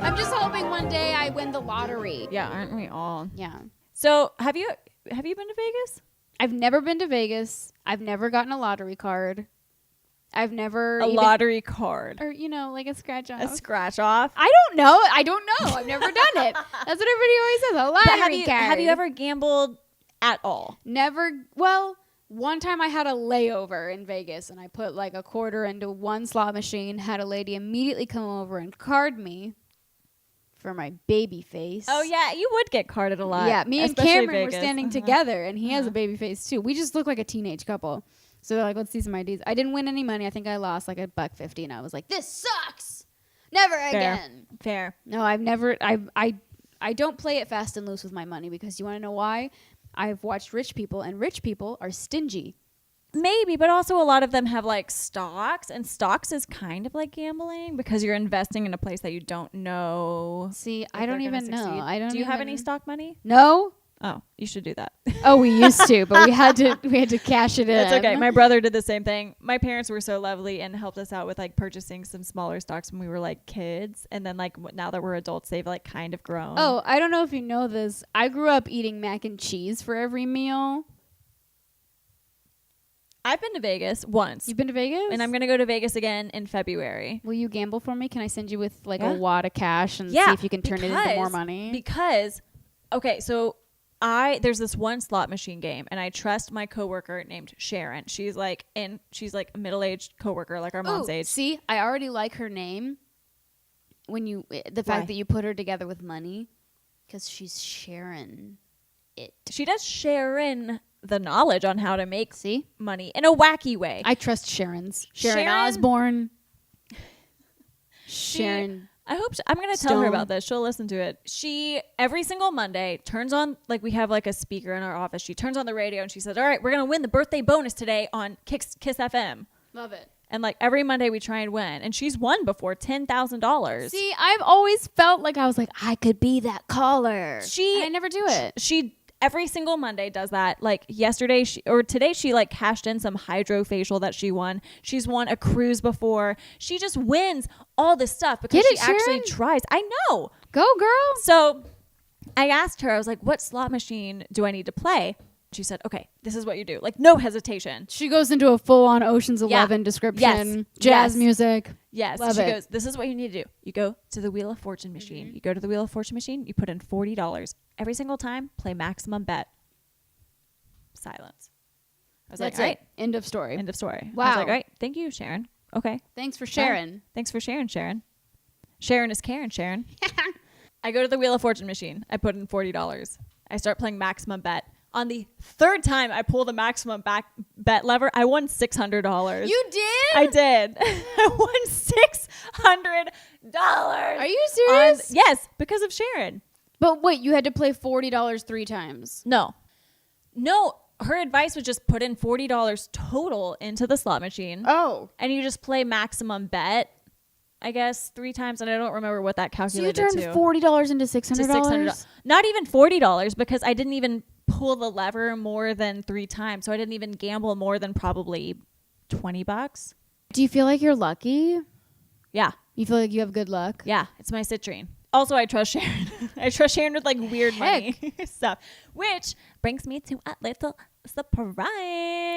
[SPEAKER 1] I'm just hoping one day I win the lottery.
[SPEAKER 2] Yeah, aren't we all?
[SPEAKER 1] Yeah.
[SPEAKER 2] So have you been to Vegas?
[SPEAKER 1] I've never been to Vegas. I've never gotten a lottery card. I've never
[SPEAKER 2] Lottery card.
[SPEAKER 1] or like a scratch off.
[SPEAKER 2] A scratch off.
[SPEAKER 1] I don't know. I've never done it. That's what everybody always says. A lottery
[SPEAKER 2] But
[SPEAKER 1] card.
[SPEAKER 2] have you ever gambled at all?
[SPEAKER 1] Never. Well, one time I had a layover in Vegas and I put like a quarter into one slot machine, had a lady immediately come over and card me for my baby face.
[SPEAKER 2] Oh yeah, you would get carded a lot.
[SPEAKER 1] Yeah, me and
[SPEAKER 2] especially
[SPEAKER 1] Cameron
[SPEAKER 2] Vegas.
[SPEAKER 1] were standing together and he has a baby face too. We just look like a teenage couple. So they're like, let's see some IDs. I didn't win any money. I think I lost like $1.50 and I was like, this sucks. Never again.
[SPEAKER 2] Fair.
[SPEAKER 1] No, I've never. I don't play it fast and loose with my money because you want to know why? I've watched rich people, and rich people are stingy.
[SPEAKER 2] Maybe, but also a lot of them have like stocks, and stocks is kind of like gambling because you're investing in a place that you don't know.
[SPEAKER 1] See,
[SPEAKER 2] if
[SPEAKER 1] I don't
[SPEAKER 2] they're gonna
[SPEAKER 1] even know.
[SPEAKER 2] succeed.
[SPEAKER 1] I don't.
[SPEAKER 2] Do you have
[SPEAKER 1] even-
[SPEAKER 2] any stock money?
[SPEAKER 1] No.
[SPEAKER 2] Oh, you should do that.
[SPEAKER 1] Oh, we used to, but we had to cash it in.
[SPEAKER 2] That's okay. My brother did the same thing. My parents were so lovely and helped us out with like purchasing some smaller stocks when we were like kids, and then like now that we're adults, they've like kind of grown.
[SPEAKER 1] Oh, I don't know if you know this. I grew up eating mac and cheese for every meal.
[SPEAKER 2] I've been to Vegas once,
[SPEAKER 1] You've been to Vegas?
[SPEAKER 2] and I'm gonna go to Vegas again in February.
[SPEAKER 1] Will you gamble for me? Can I send you with like
[SPEAKER 2] Yeah.
[SPEAKER 1] a wad of cash and
[SPEAKER 2] Yeah,
[SPEAKER 1] see if you can turn it into more
[SPEAKER 2] because-
[SPEAKER 1] money?
[SPEAKER 2] Because, okay, so there's this one slot machine game, and I trust my coworker named Sharon. She's like a middle-aged coworker, like our mom's
[SPEAKER 1] Ooh,
[SPEAKER 2] age.
[SPEAKER 1] See, I already like her name. When the fact
[SPEAKER 2] Why?
[SPEAKER 1] that you put her together with money, because she's Sharon.
[SPEAKER 2] She does Sharon the knowledge on how to make
[SPEAKER 1] See,
[SPEAKER 2] money in a wacky way.
[SPEAKER 1] I trust Sharon's. Sharon
[SPEAKER 2] Sharon-
[SPEAKER 1] Osbourne. Sharon.
[SPEAKER 2] I hope I'm going to tell her
[SPEAKER 1] Stone.
[SPEAKER 2] about this. She'll listen to it. She every single Monday turns on, like, we have like a speaker in our office. She turns on the radio and she says, "All right, we're going to win the birthday bonus today on Kiss FM."
[SPEAKER 1] Love it.
[SPEAKER 2] And like every Monday we try and win, and she's won before $10,000.
[SPEAKER 1] See, I've always felt like I was like, I could be that caller.
[SPEAKER 2] She-
[SPEAKER 1] And I never do it.
[SPEAKER 2] She every single Monday does that. Like yesterday today she like cashed in some hydrofacial that she won. She's won a cruise before. She just wins all this stuff because
[SPEAKER 1] Get it,
[SPEAKER 2] she actually
[SPEAKER 1] Sharon?
[SPEAKER 2] tries. I know.
[SPEAKER 1] Go, girl.
[SPEAKER 2] So I asked her, I was like, what slot machine do I need to play? She said, okay, this is what you do. Like, no hesitation.
[SPEAKER 1] She goes into a full-on Ocean's 11 description.
[SPEAKER 2] Yes.
[SPEAKER 1] Jazz
[SPEAKER 2] Yes.
[SPEAKER 1] music.
[SPEAKER 2] Yes.
[SPEAKER 1] Love
[SPEAKER 2] she
[SPEAKER 1] it.
[SPEAKER 2] goes, this is what you need to do. You go to the Wheel of Fortune machine. You go to the Wheel of Fortune machine. You put in $40. Every single time, play maximum bet. Silence. I was
[SPEAKER 1] That's
[SPEAKER 2] like, all right,
[SPEAKER 1] it. End of story.
[SPEAKER 2] end of story.
[SPEAKER 1] Wow.
[SPEAKER 2] I was like, all right, thank you, Sharon. Okay.
[SPEAKER 1] Thanks for sharing.
[SPEAKER 2] Thanks for sharing, Sharon. Sharon is Karen, Sharon. I go to the Wheel of Fortune machine. I put in $40. I start playing maximum bet. On the third time I pull the maximum bet lever, I won $600.
[SPEAKER 1] You did?
[SPEAKER 2] I did. I won $600.
[SPEAKER 1] Are you serious?
[SPEAKER 2] Yes, because of Sharon.
[SPEAKER 1] But wait, you had to play $40 3 times.
[SPEAKER 2] No, her advice was just put in $40 total into the slot machine.
[SPEAKER 1] Oh.
[SPEAKER 2] And you just play maximum bet, I guess, 3 times. And I don't remember what that
[SPEAKER 1] So you
[SPEAKER 2] calculated
[SPEAKER 1] turned
[SPEAKER 2] to.
[SPEAKER 1] $40 into $600?
[SPEAKER 2] To $600. Not even $40 because I didn't even pull the lever more than 3 times. So I didn't even gamble more than probably $20.
[SPEAKER 1] Do you feel like you're lucky?
[SPEAKER 2] Yeah.
[SPEAKER 1] You feel like you have good luck?
[SPEAKER 2] Yeah. It's my citrine. Also, I trust Sharon. I trust Sharon with like weird money stuff, which brings me to a little surprise.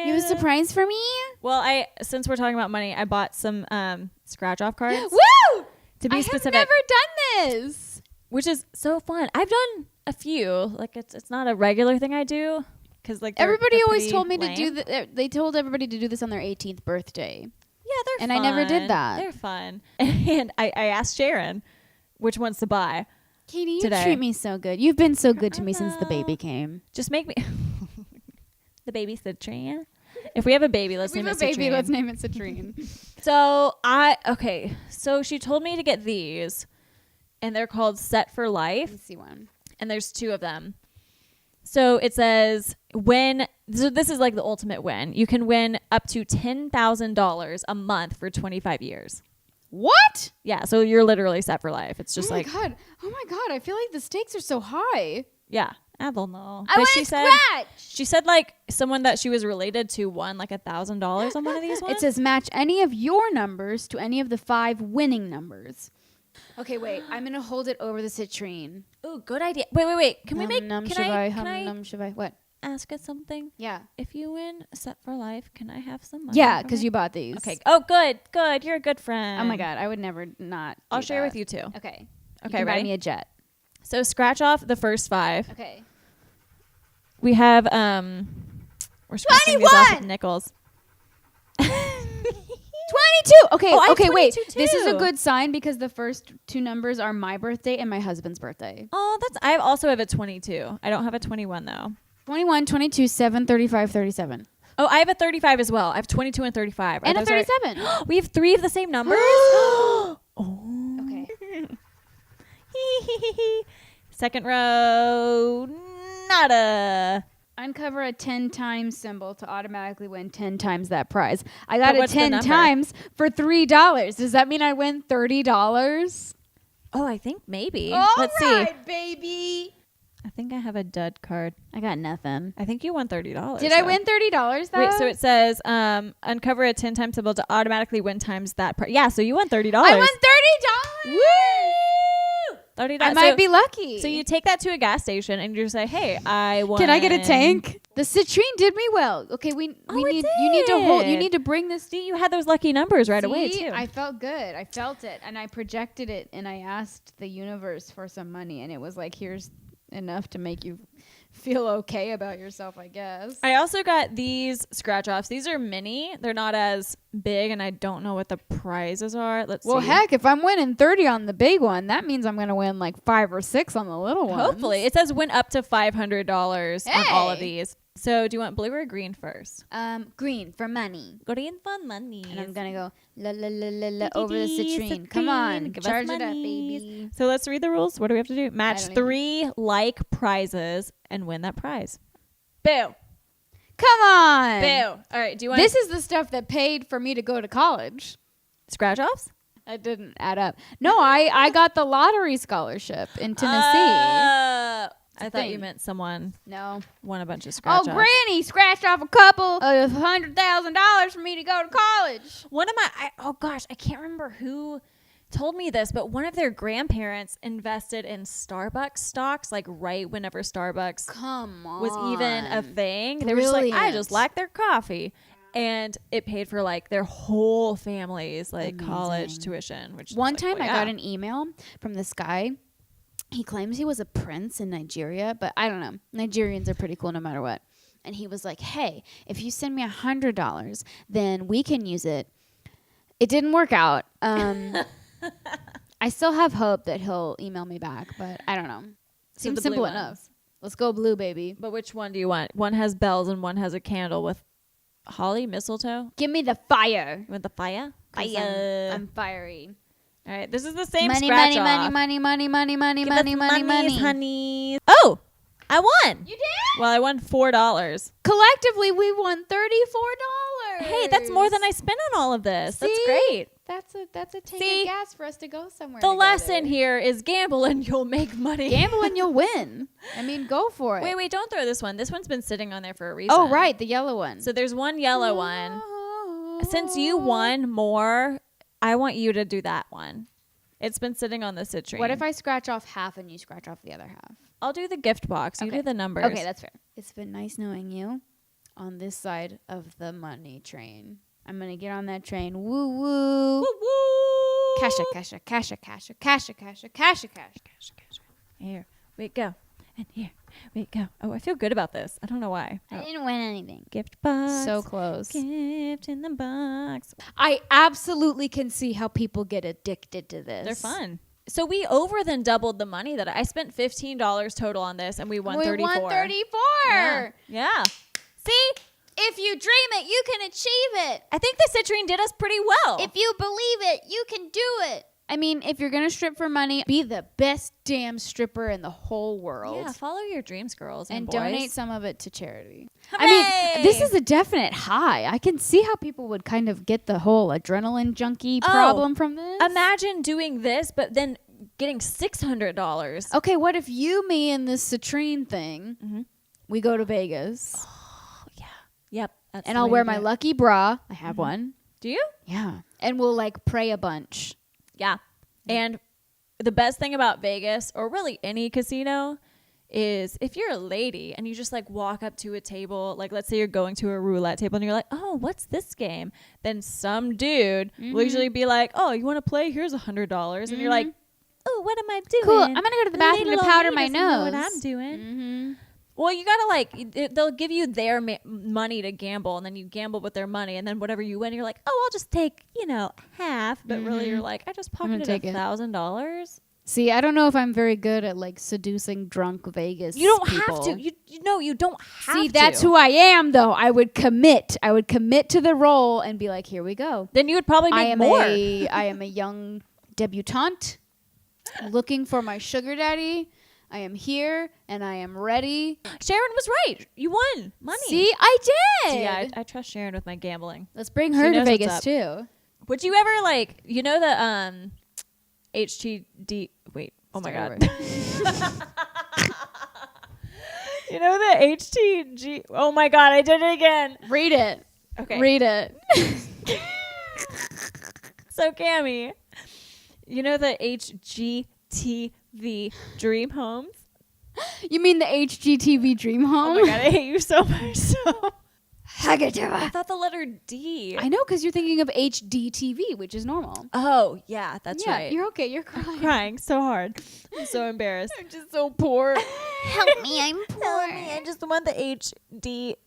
[SPEAKER 1] You have a surprise for me?
[SPEAKER 2] Well, since we're talking about money, I bought some scratch off cards.
[SPEAKER 1] Woo!
[SPEAKER 2] To be
[SPEAKER 1] I
[SPEAKER 2] specific,
[SPEAKER 1] have never done this.
[SPEAKER 2] which is so fun. I've done a few. Like it's not a regular thing I do because like
[SPEAKER 1] Everybody always told me to do that. They told everybody to do this on their 18th birthday.
[SPEAKER 2] Yeah, they're
[SPEAKER 1] and
[SPEAKER 2] fun.
[SPEAKER 1] I never did that.
[SPEAKER 2] They're fun. And I asked Sharon which ones to buy.
[SPEAKER 1] Katie, you
[SPEAKER 2] today.
[SPEAKER 1] treat me so good. You've been so good to me since the baby came.
[SPEAKER 2] Just make me the baby citrine. If we have a baby, let's name it citrine.
[SPEAKER 1] Let's name it citrine.
[SPEAKER 2] So she told me to get these, and they're called Set for Life.
[SPEAKER 1] Let me see one.
[SPEAKER 2] And there's 2 of them. So it says this is like the ultimate win. You can win up to $10,000 a month for 25 years.
[SPEAKER 1] What?
[SPEAKER 2] Yeah, so you're literally set for life. It's just
[SPEAKER 1] Oh my god! I feel like the stakes are so high.
[SPEAKER 2] yeah, I don't know.
[SPEAKER 1] I want to scratch.
[SPEAKER 2] She said like someone that she was related to won like $1,000 on one of these ones.
[SPEAKER 1] It says match any of your numbers to any of the 5 winning numbers. Okay, wait. I'm gonna hold it over the citrine.
[SPEAKER 2] Ooh, good idea. Wait. Can we make?
[SPEAKER 1] Num
[SPEAKER 2] Can I
[SPEAKER 1] Shivai. What?
[SPEAKER 2] ask it something?
[SPEAKER 1] Yeah.
[SPEAKER 2] If you win Set for Life, can I have some money?
[SPEAKER 1] Yeah,
[SPEAKER 2] from
[SPEAKER 1] because
[SPEAKER 2] it?
[SPEAKER 1] you bought these.
[SPEAKER 2] Okay. Oh, good. You're a good friend.
[SPEAKER 1] Oh my god, I would never not.
[SPEAKER 2] I'll
[SPEAKER 1] do
[SPEAKER 2] share
[SPEAKER 1] that.
[SPEAKER 2] with you too.
[SPEAKER 1] Okay. You
[SPEAKER 2] Okay,
[SPEAKER 1] can buy
[SPEAKER 2] ready?
[SPEAKER 1] me a jet.
[SPEAKER 2] So scratch off the first 5.
[SPEAKER 1] Okay.
[SPEAKER 2] We have we're scratching these off with nickels.
[SPEAKER 1] 22. Okay.
[SPEAKER 2] Oh, I have
[SPEAKER 1] okay. Wait.
[SPEAKER 2] 22
[SPEAKER 1] This is a
[SPEAKER 2] too.
[SPEAKER 1] good sign because the first 2 numbers are my birthday and my husband's birthday.
[SPEAKER 2] Oh, I also have a 22. I don't have a 21 though.
[SPEAKER 1] 21, 22, 7, 35, 37.
[SPEAKER 2] Oh, I have a 35 as well. I have 22 and 35.
[SPEAKER 1] And a
[SPEAKER 2] Those are-
[SPEAKER 1] 37.
[SPEAKER 2] We have 3 of the same numbers. Oh.
[SPEAKER 1] Okay.
[SPEAKER 2] Second row, nada.
[SPEAKER 1] Uncover a 10 times symbol to automatically win 10 times that prize. I got
[SPEAKER 2] But
[SPEAKER 1] it
[SPEAKER 2] what's the
[SPEAKER 1] 10
[SPEAKER 2] number?
[SPEAKER 1] times for $3. Does that mean I win $30?
[SPEAKER 2] Oh, I think maybe.
[SPEAKER 1] All
[SPEAKER 2] Let's
[SPEAKER 1] right,
[SPEAKER 2] see.
[SPEAKER 1] baby.
[SPEAKER 2] I think I have a dud card.
[SPEAKER 1] I got nothing.
[SPEAKER 2] I think you won $30.
[SPEAKER 1] Did I
[SPEAKER 2] though.
[SPEAKER 1] win $30 though?
[SPEAKER 2] Wait, so it says uncover a 10 times symbol to automatically win times that price. Yeah, so you won $30.
[SPEAKER 1] I won $30.
[SPEAKER 2] Woo! $30.
[SPEAKER 1] I might be lucky.
[SPEAKER 2] So you take that to a gas station and you just say, "Hey, I won."
[SPEAKER 1] Can I get a tank? The citrine did me well. Okay, we
[SPEAKER 2] it
[SPEAKER 1] need you need to hold. You
[SPEAKER 2] did.
[SPEAKER 1] need to bring this.
[SPEAKER 2] See, you had those lucky numbers right away
[SPEAKER 1] See?
[SPEAKER 2] too.
[SPEAKER 1] I felt good. I felt it, and I projected it, and I asked the universe for some money, and it was like, here's enough to make you feel okay about yourself, I guess.
[SPEAKER 2] I also got these scratch offs. These are mini. They're not as big, and I don't know what the prizes are. Let's
[SPEAKER 1] Well,
[SPEAKER 2] see.
[SPEAKER 1] heck, if I'm winning 30 on the big one, that means I'm going to win like 5 or 6 on the little one.
[SPEAKER 2] Hopefully. It says win up to $500 on all of
[SPEAKER 1] Hey!
[SPEAKER 2] these. So do you want blue or green first?
[SPEAKER 1] Green for money.
[SPEAKER 2] Green for money.
[SPEAKER 1] And I'm going to go la la la la la over the citrine. Come on,
[SPEAKER 2] Give us
[SPEAKER 1] charge it up,
[SPEAKER 2] monies.
[SPEAKER 1] baby.
[SPEAKER 2] So let's read the rules. What do we have to do? Match
[SPEAKER 1] don't
[SPEAKER 2] 3 like prizes and win that prize.
[SPEAKER 1] Boo. Come on.
[SPEAKER 2] Boo. All right. Do you want
[SPEAKER 1] This is the stuff that paid for me to go to college.
[SPEAKER 2] scratch offs?
[SPEAKER 1] That didn't add up. No, I got the lottery scholarship in Tennessee.
[SPEAKER 2] I thought you meant someone
[SPEAKER 1] No.
[SPEAKER 2] won a bunch of scratch offs.
[SPEAKER 1] Granny scratched off a couple of $100,000 for me to go to college.
[SPEAKER 2] One of my, I can't remember who told me this, but one of their grandparents invested in Starbucks stocks, like right whenever Starbucks
[SPEAKER 1] Come on.
[SPEAKER 2] was even a thing. They were just like, I
[SPEAKER 1] Brilliant.
[SPEAKER 2] just like their coffee. And it paid for like their whole family's like
[SPEAKER 1] Amazing.
[SPEAKER 2] college tuition. Which
[SPEAKER 1] One
[SPEAKER 2] is like,
[SPEAKER 1] time I got an email from this guy. He claims he was a prince in Nigeria, but I don't know. Nigerians are pretty cool no matter what. And he was like, hey, if you send me $100, then we can use it. It didn't work out. I still have hope that he'll email me back, but I don't know. Seems simple enough. Let's go blue, baby.
[SPEAKER 2] But which one do you want? One has bells and one has a candle with holly, mistletoe.
[SPEAKER 1] Give me the fire.
[SPEAKER 2] You want the fire?
[SPEAKER 1] I'm fiery.
[SPEAKER 2] All right, this is the same
[SPEAKER 1] Money,
[SPEAKER 2] scratch
[SPEAKER 1] money,
[SPEAKER 2] off.
[SPEAKER 1] money, money, money, money, money, money, money,
[SPEAKER 2] honey. Oh, I won.
[SPEAKER 1] You did?
[SPEAKER 2] Well, I won $4.
[SPEAKER 1] Collectively, we won $34.
[SPEAKER 2] Hey, that's more than I spent on all of this.
[SPEAKER 1] See?
[SPEAKER 2] That's great.
[SPEAKER 1] That's a tank
[SPEAKER 2] See?
[SPEAKER 1] of gas for us to go somewhere.
[SPEAKER 2] The
[SPEAKER 1] together.
[SPEAKER 2] lesson here is gamble and you'll make money.
[SPEAKER 1] Gamble and you'll win. I mean, go for it.
[SPEAKER 2] Wait, don't throw this one. This one's been sitting on there for a reason.
[SPEAKER 1] Oh, right, the yellow one.
[SPEAKER 2] So there's one yellow one. Since you won more, I want you to do that one. It's been sitting on the citrine.
[SPEAKER 1] What if I scratch off half and you scratch off the other half?
[SPEAKER 2] I'll do the gift box. You
[SPEAKER 1] Okay.
[SPEAKER 2] do the numbers.
[SPEAKER 1] Okay, that's fair. It's been nice knowing you on this side of the money train. I'm going to get on that train. Woo, woo.
[SPEAKER 2] Woo woo.
[SPEAKER 1] Casha, casha, casha, casha, casha, casha, casha, casha.
[SPEAKER 2] Here we go. And here we go. Oh, I feel good about this. I don't know why.
[SPEAKER 1] I didn't win anything.
[SPEAKER 2] Gift box.
[SPEAKER 1] So close.
[SPEAKER 2] Gift in the box.
[SPEAKER 1] I absolutely can see how people get addicted to this.
[SPEAKER 2] They're fun. So we over than doubled the money that I spent $15 total on this, and we won 34.
[SPEAKER 1] We won 34.
[SPEAKER 2] Yeah.
[SPEAKER 1] See? If you dream it, you can achieve it.
[SPEAKER 2] I think the citrine did us pretty well.
[SPEAKER 1] If you believe it, you can do it. I mean, if you're going to strip for money, be the best damn stripper in the whole world.
[SPEAKER 2] Yeah, follow your dreams, girls and boys.
[SPEAKER 1] Donate some of it to charity.
[SPEAKER 2] Hooray!
[SPEAKER 1] I mean, this is a definite high. I can see how people would kind of get the whole adrenaline junkie problem from this.
[SPEAKER 2] Imagine doing this, but then getting $600.
[SPEAKER 1] Okay, what if you, me, and this citrine thing, we go to Vegas.
[SPEAKER 2] Oh, yeah. Yep. That's
[SPEAKER 1] And
[SPEAKER 2] the
[SPEAKER 1] I'll
[SPEAKER 2] way
[SPEAKER 1] wear
[SPEAKER 2] to
[SPEAKER 1] my
[SPEAKER 2] do it.
[SPEAKER 1] lucky bra. I have one.
[SPEAKER 2] Do you?
[SPEAKER 1] Yeah. And we'll like pray a bunch.
[SPEAKER 2] Yeah. And the best thing about Vegas, or really any casino, is if you're a lady and you just like walk up to a table, like let's say you're going to a roulette table and you're like, oh, what's this game? Then some dude will usually be like, oh, you want to play? Here's $100. And you're like, oh, what am I doing?
[SPEAKER 1] Cool. I'm going to go to the bathroom to
[SPEAKER 2] Little
[SPEAKER 1] powder
[SPEAKER 2] old me
[SPEAKER 1] my
[SPEAKER 2] doesn't know
[SPEAKER 1] nose.
[SPEAKER 2] what I'm doing.
[SPEAKER 1] Mm-hmm.
[SPEAKER 2] Well, you gotta like, they'll give you their money to gamble, and then you gamble with their money, and then whatever you win, you're like, oh, I'll just take, half. But really, you're like, I just pocketed
[SPEAKER 1] take it.
[SPEAKER 2] $1,000.
[SPEAKER 1] See, I don't know if I'm very good at like seducing drunk Vegas.
[SPEAKER 2] You don't
[SPEAKER 1] people.
[SPEAKER 2] have to. You don't have to.
[SPEAKER 1] See, that's who I am, though. I would commit. I would commit to the role and be like, here we go.
[SPEAKER 2] Then you would probably make more.
[SPEAKER 1] I am a young debutante looking for my sugar daddy. I am here and I am ready.
[SPEAKER 2] Sharon was right. You won money.
[SPEAKER 1] See, I did.
[SPEAKER 2] Yeah, I trust Sharon with my gambling.
[SPEAKER 1] Let's bring
[SPEAKER 2] She
[SPEAKER 1] her to
[SPEAKER 2] knows what's
[SPEAKER 1] Vegas
[SPEAKER 2] up.
[SPEAKER 1] too.
[SPEAKER 2] Would you ever like, the HGD? Wait. Oh my
[SPEAKER 1] Start
[SPEAKER 2] God. The HTG. Oh my God, I did it again.
[SPEAKER 1] Read it.
[SPEAKER 2] Okay.
[SPEAKER 1] Read it.
[SPEAKER 2] So Cammie, the HGTV Dream Homes?
[SPEAKER 1] You mean the HGTV Dream Home?
[SPEAKER 2] Oh my God, I hate you so much. I
[SPEAKER 1] I
[SPEAKER 2] thought the letter D.
[SPEAKER 1] know, because you're thinking of HDTV, which is normal.
[SPEAKER 2] Oh, yeah, that's
[SPEAKER 1] yeah,
[SPEAKER 2] right.
[SPEAKER 1] You're okay. You're
[SPEAKER 2] I'm
[SPEAKER 1] crying.
[SPEAKER 2] crying so hard. I'm so embarrassed.
[SPEAKER 1] I'm just so poor. Help me, I'm poor.
[SPEAKER 2] Help me, I just want the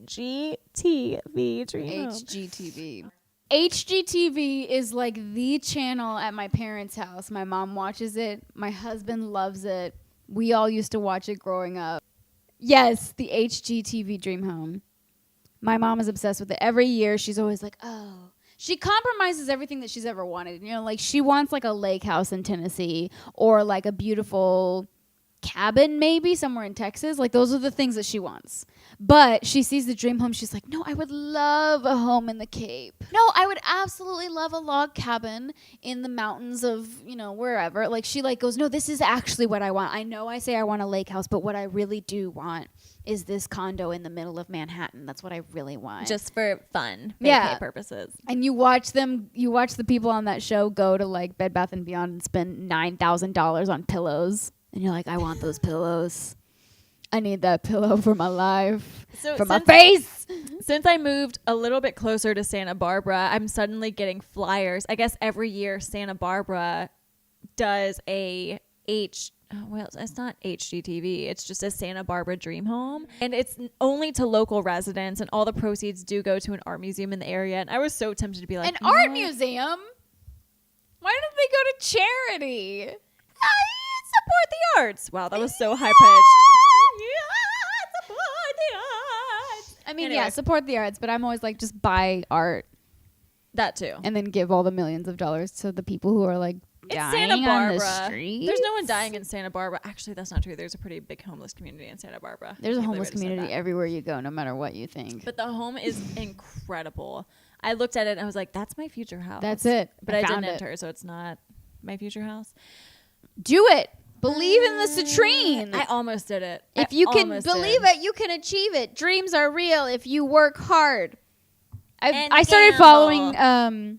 [SPEAKER 2] HDGTV Dream Home.
[SPEAKER 1] HGTV. HGTV is like the channel at my parents' house. My mom watches it. My husband loves it. We all used to watch it growing up. Yes, the HGTV Dream Home. My mom is obsessed with it. Every year, she's always like, oh. She compromises everything that she's ever wanted. Like she wants like a lake house in Tennessee or like a beautiful cabin maybe somewhere in Texas. Like those are the things that she wants. But she sees the dream home. She's like, no, I would love a home in the Cape. No, I would absolutely love a log cabin in the mountains of, wherever. Like she like goes, no, this is actually what I want. I know I say I want a lake house, but what I really do want is this condo in the middle of Manhattan. That's what I really want.
[SPEAKER 2] Just for fun,
[SPEAKER 1] Yeah.
[SPEAKER 2] vacay purposes.
[SPEAKER 1] And you watch the people on that show go to like Bed Bath & Beyond and spend $9,000 on pillows. And you're like, I want those pillows. I need that pillow for my life, for my face.
[SPEAKER 2] Since I moved a little bit closer to Santa Barbara, I'm suddenly getting flyers. I guess every year Santa Barbara does a well, it's not HGTV. It's just a Santa Barbara dream home. And it's only to local residents. And all the proceeds do go to an art museum in the area. And I was so tempted to be like,
[SPEAKER 1] an art museum? Why don't they go to charity?
[SPEAKER 2] Support the arts. Wow, that was so high pitched. Yeah, support the arts.
[SPEAKER 1] I mean,
[SPEAKER 2] Anyway.
[SPEAKER 1] yeah, support the arts, but I'm always like, just buy art
[SPEAKER 2] That too.
[SPEAKER 1] and then give all the millions of dollars to the people who are like
[SPEAKER 2] It's
[SPEAKER 1] dying
[SPEAKER 2] Santa
[SPEAKER 1] on
[SPEAKER 2] Barbara.
[SPEAKER 1] the street.
[SPEAKER 2] There's no one dying in Santa Barbara. Actually, that's not true. There's a pretty big homeless community in Santa Barbara.
[SPEAKER 1] There's a
[SPEAKER 2] Can't believe
[SPEAKER 1] homeless
[SPEAKER 2] I just said
[SPEAKER 1] community
[SPEAKER 2] that.
[SPEAKER 1] everywhere you go, no matter what you think.
[SPEAKER 2] But the home is incredible. I looked at it and I was like, that's my future house.
[SPEAKER 1] That's it.
[SPEAKER 2] But
[SPEAKER 1] I
[SPEAKER 2] I
[SPEAKER 1] found
[SPEAKER 2] didn't
[SPEAKER 1] it.
[SPEAKER 2] enter, so it's not my future house.
[SPEAKER 1] Do it. Believe in the citrine.
[SPEAKER 2] I almost did it.
[SPEAKER 1] If you can believe it, you can achieve it. Dreams are real if you work hard. I started following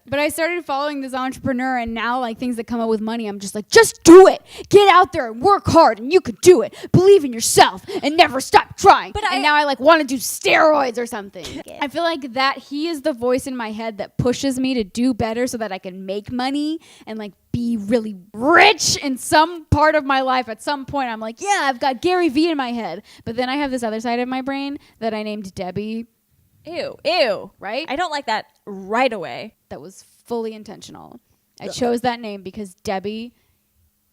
[SPEAKER 1] but I started following this entrepreneur, and now like things that come up with money, I'm just like, just do it. Get out there and work hard, and you can do it. Believe in yourself and never stop trying.
[SPEAKER 2] But
[SPEAKER 1] and now I like want to do steroids or something. I feel like that he is the voice in my head that pushes me to do better so that I can make money and like be really rich in some part of my life. At some point, I'm like, yeah, I've got Gary Vee in my head. But then I have this other side of my brain that I named Debbie.
[SPEAKER 2] Ew.
[SPEAKER 1] Right?
[SPEAKER 2] I don't like that right away.
[SPEAKER 1] That was fully intentional. I chose that name because Debbie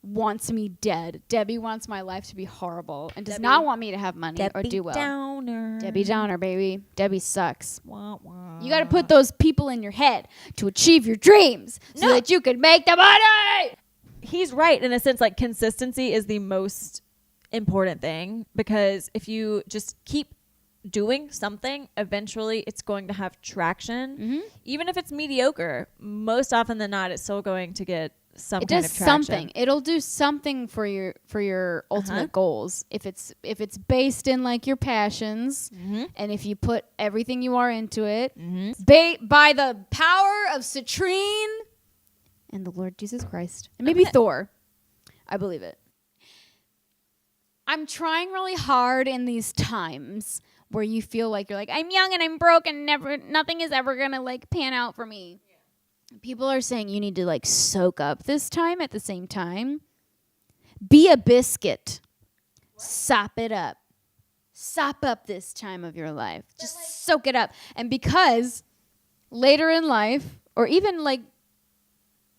[SPEAKER 1] wants me dead. Debbie wants my life to be horrible and does not want me to have money or do well.
[SPEAKER 2] Downer.
[SPEAKER 1] Debbie Downer, baby. Debbie sucks.
[SPEAKER 2] Wah, wah.
[SPEAKER 1] You got to put those people in your head to achieve your dreams so that you can make the money.
[SPEAKER 2] He's right in a sense. Like, consistency is the most important thing, because if you just keep doing something, eventually it's going to have traction. Even if it's mediocre, most often than not, it's still going to get some kind of traction.
[SPEAKER 1] Something. It'll do something for your ultimate goals. If it's based in like your passions, and if you put everything you are into it, by the power of citrine and the Lord Jesus Christ, and maybe Thor, I believe it. I'm trying really hard in these times where you feel like you're like, I'm young and I'm broke and nothing is ever gonna like pan out for me. Yeah. People are saying you need to like soak up this time at the same time. Be a biscuit. What? Sop it up. Sop up this time of your life. Just soak it up. And because later in life, or even like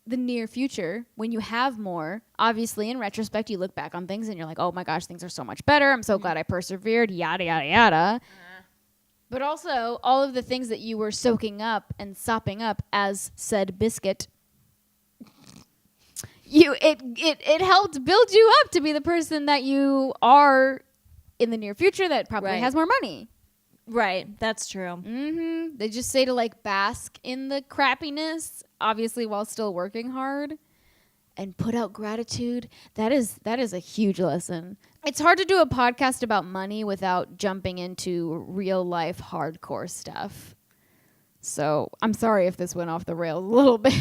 [SPEAKER 1] the near future, when you have more, obviously in retrospect you look back on things and you're like, oh my gosh, things are so much better, I'm so glad I persevered, yada yada yada. But also all of the things that you were soaking up and sopping up as said biscuit, it helped build you up to be the person that you are in the near future that probably has more money.
[SPEAKER 2] Right, that's true.
[SPEAKER 1] They just say to like bask in the crappiness, obviously while still working hard, and put out gratitude. That is a huge lesson. It's hard to do a podcast about money without jumping into real life hardcore stuff. So I'm sorry if this went off the rails a little bit.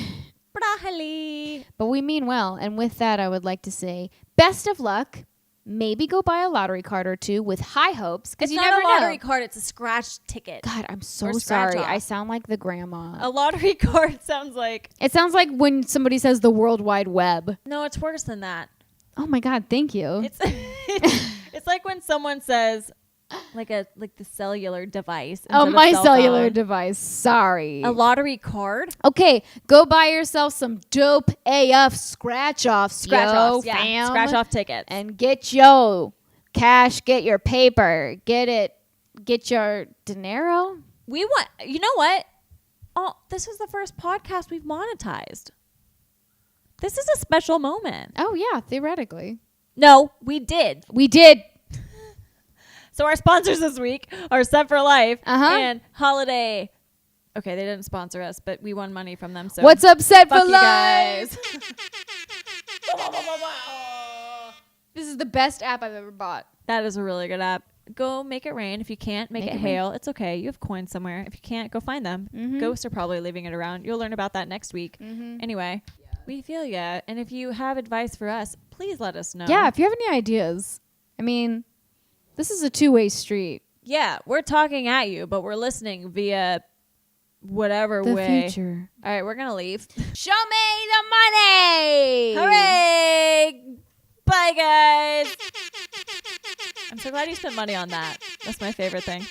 [SPEAKER 1] But we mean well. And with that, I would like to say best of luck. Maybe go buy a lottery card or two with high hopes, because you never know. It's not a lottery
[SPEAKER 2] card, it's a scratch ticket.
[SPEAKER 1] God, I'm so sorry. I sound like the grandma.
[SPEAKER 2] A lottery card sounds like...
[SPEAKER 1] It sounds like when somebody says the World Wide Web.
[SPEAKER 2] No, it's worse than that.
[SPEAKER 1] Oh my God, thank you.
[SPEAKER 2] It's like when someone says like the cellular device.
[SPEAKER 1] Oh, my cellular device. Sorry.
[SPEAKER 2] A lottery card?
[SPEAKER 1] Okay, go buy yourself some dope AF scratch-offs,
[SPEAKER 2] Scratch-offs,
[SPEAKER 1] fam.
[SPEAKER 2] Scratch-off tickets.
[SPEAKER 1] And get your cash, get your paper, get your dinero.
[SPEAKER 2] We want, you know what? Oh, this is the first podcast we've monetized. This is a special moment.
[SPEAKER 1] Oh, yeah, theoretically.
[SPEAKER 2] No, we did.
[SPEAKER 1] We did.
[SPEAKER 2] So our sponsors this week are Set for Life
[SPEAKER 1] and
[SPEAKER 2] Holiday. Okay, they didn't sponsor us, but we won money from them. So
[SPEAKER 1] what's up, Set for Life?
[SPEAKER 2] Guys.
[SPEAKER 1] This is the best app I've ever bought.
[SPEAKER 2] That is a really good app. Go make it rain. If you can't, make it hail. It's okay. You have coins somewhere. If you can't, go find them. Ghosts are probably leaving it around. You'll learn about that next week. Anyway, we feel ya. And if you have advice for us, please let us know.
[SPEAKER 1] Yeah, if you have any ideas. I mean, this is a two-way street.
[SPEAKER 2] Yeah, we're talking at you, but we're listening via whatever
[SPEAKER 1] the
[SPEAKER 2] way.
[SPEAKER 1] Future.
[SPEAKER 2] All right, we're going to leave.
[SPEAKER 1] Show me the money!
[SPEAKER 2] Hooray! Bye, guys. I'm so glad you spent money on that. That's my favorite thing.